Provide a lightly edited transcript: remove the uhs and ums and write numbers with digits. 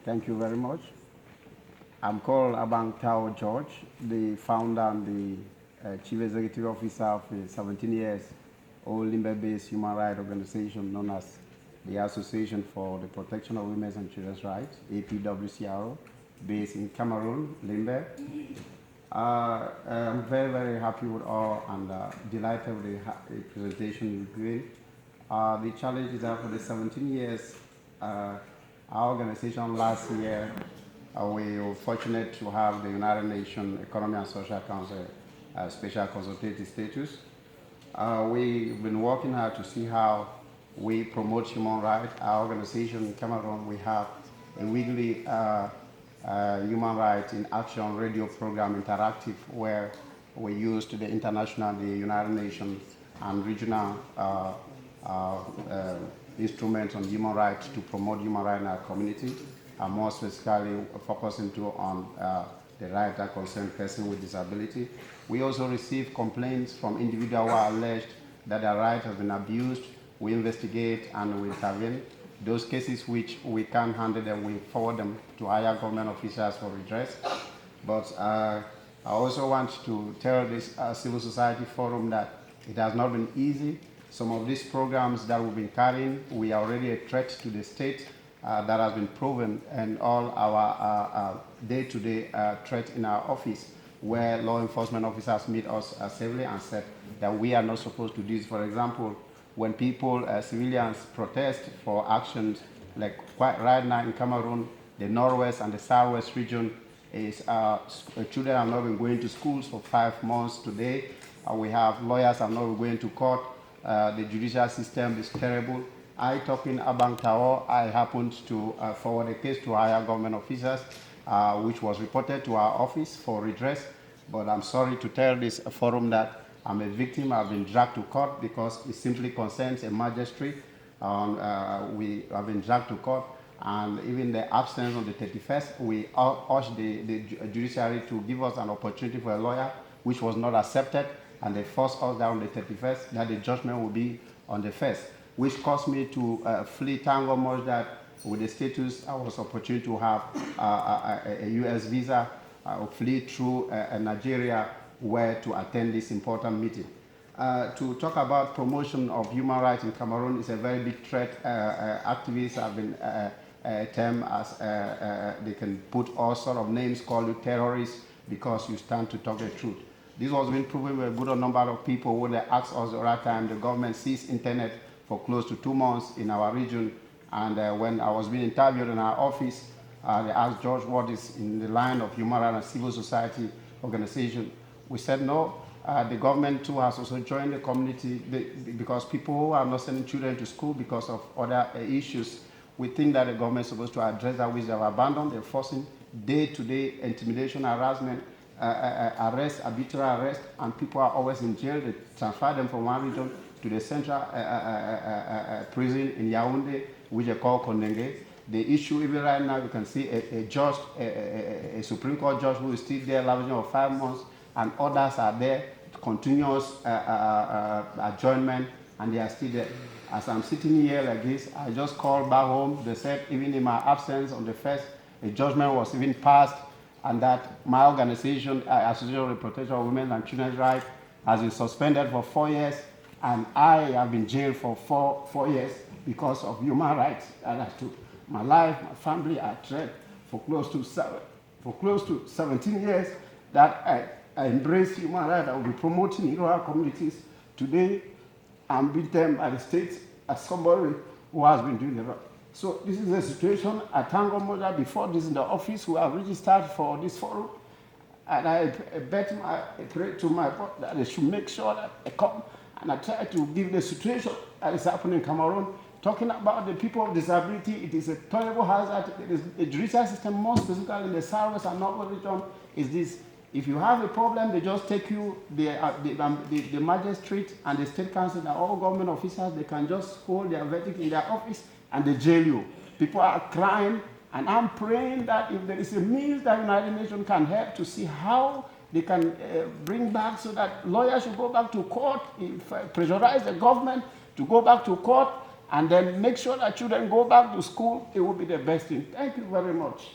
Thank you very much. I'm called Abang Tawoh George, the founder and the Chief Executive Officer of a 17 years old Limbe-based human rights organization known as the Association for the Protection of Women's and Children's Rights, APWCR, based in Cameroon, Limbe. I'm very, very happy with all and delighted with the presentation you're doing. The challenge is that for the 17 years, our organization last year, we were fortunate to have the United Nations Economic and Social Council special consultative status. We've been working hard to see how we promote human rights. Our organization in Cameroon, we have a weekly human rights in action radio program, interactive, where we use the international, the United Nations, and regional instruments on human rights to promote human rights in our community, and more specifically focusing on the right that concern persons with disability. We also receive complaints from individuals who are alleged that their right has been abused. We investigate and we intervene. Those cases which we can't handle them, we forward them to higher government officials for redress. But I also want to tell this civil society forum that it has not been easy. Some of these programs that we've been carrying, we are already a threat to the state. That has been proven in all our day-to-day threat in our office, where law enforcement officers meet us safely and said that we are not supposed to do this. For example, when people, civilians, protest for actions, like quite right now in Cameroon, the Northwest and the Southwest region is children have not been going to schools for 5 months today. We have lawyers have not been going to court. The judicial system is terrible. Talking Abang Tawoh, I happened to forward a case to higher government officers, which was reported to our office for redress. But I'm sorry to tell this forum that I'm a victim. I've been dragged to court because it simply concerns a magistrate. We have been dragged to court, and even the absence on the 31st, we urged the judiciary to give us an opportunity for a lawyer, which was not accepted, and they forced us down on the 31st that the judgment will be on the 1st, which caused me to flee Tango much that with the status I was opportunity to have a US visa, flee through Nigeria, where to attend this important meeting. To talk about promotion of human rights in Cameroon is a very big threat. Activists have been termed as, they can put all sort of names, call you terrorists, because you stand to talk the truth. This was being proven with a good number of people when they asked us the right time. The government seized internet for close to 2 months in our region, and when I was being interviewed in our office, they asked George what is in the line of human rights and civil society organization. We said no. The government too has also joined the community because people who are not sending children to school because of other issues. We think that the government is supposed to address that, which they have abandoned. They're forcing day-to-day intimidation, harassment, arrest, arbitrary arrest, and people are always in jail. They transfer them from one region to the central prison in Yaoundé, which they call Kondenge. The issue, even right now, you can see a judge, a Supreme Court judge who is still there, lavishing of 5 months, and others are there, continuous adjournment, and they are still there. As I'm sitting here like this, I just called back home. They said even in my absence on the 1st, a judgment was even passed, and that my organization, Association for the Protection of Women and Children's Rights, has been suspended for 4 years, and I have been jailed for four years because of human rights. And I took my life, my family are threat for close to 17 years that I embrace human rights. I will be promoting in our communities. Today, I'm being termed by the state as somebody who has been doing the right. So this is the situation at Tango Moja. Before this in the office, we have registered for this forum. And I pray to my board that they should make sure that they come, and I try to give the situation that is happening in Cameroon. Talking about the people with disability, it is a terrible hazard. The judicial system, more specifically in the Southwest and Northwest region, is this. If you have a problem, they just take you, the magistrate and the state council and all government officials, they can just hold their verdict in their office and they jail you. People are crying, and I'm praying that if there is a means that United Nations can help to see how they can bring back so that lawyers should go back to court, pressurize the government to go back to court, and then make sure that children go back to school. It will be the best thing. Thank you very much.